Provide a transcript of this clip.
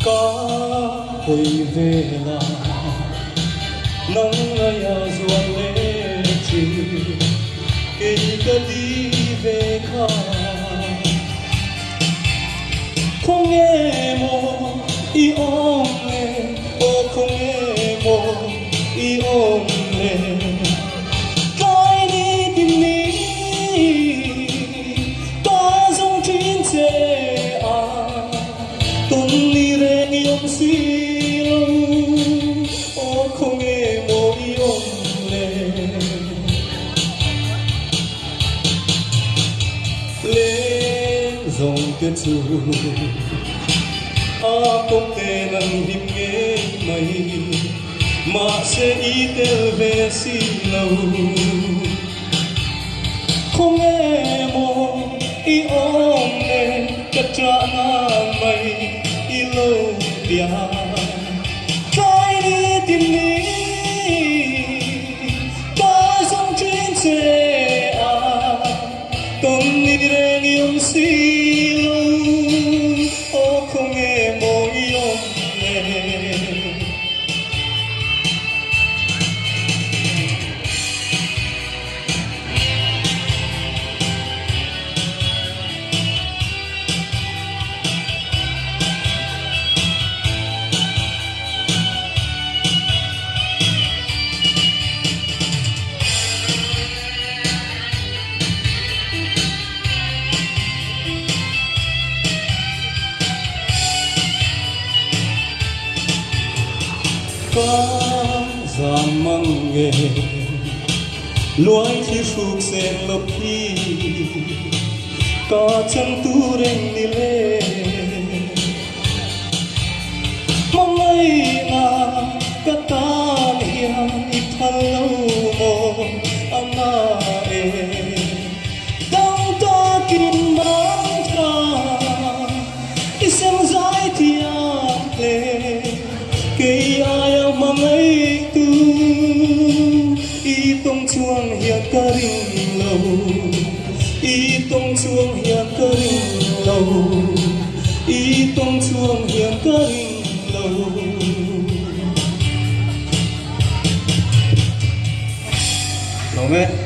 có hồi về là nắng ngày ruộng lê trừ cây cơ đi về kha không nghe mồ y ôm lê ô không nghe mồ y ôm lê cái đi tìm ní ta dòng chuyến xe tuần đi re yom si lâu ô không nghe mồ y ôm lê lên dòng kết dù công tê nâng hiểm nghe mày mà sẽ ý tê về si lâu không nghe mồ y ôm lê cất trả mày y lâu bia cái đi tìm đi ta dòng chuyến xe tâm đi re yom si lâu ô không nghe mồ y ôm lê có giang măng nghề loài khi sụp sen lấp khi có chân tu rèn đi lê mong ấy là các ta hiền ít thân lâu mồ anh e đang ta kín bán ta ít xem giải thiệt lê cây ai mang ấy tu y tông chuông hiền ca rinh lâu y tông chuông hiền ca rinh lâu y tông chuông hiền ca rinh lâu lâu nghe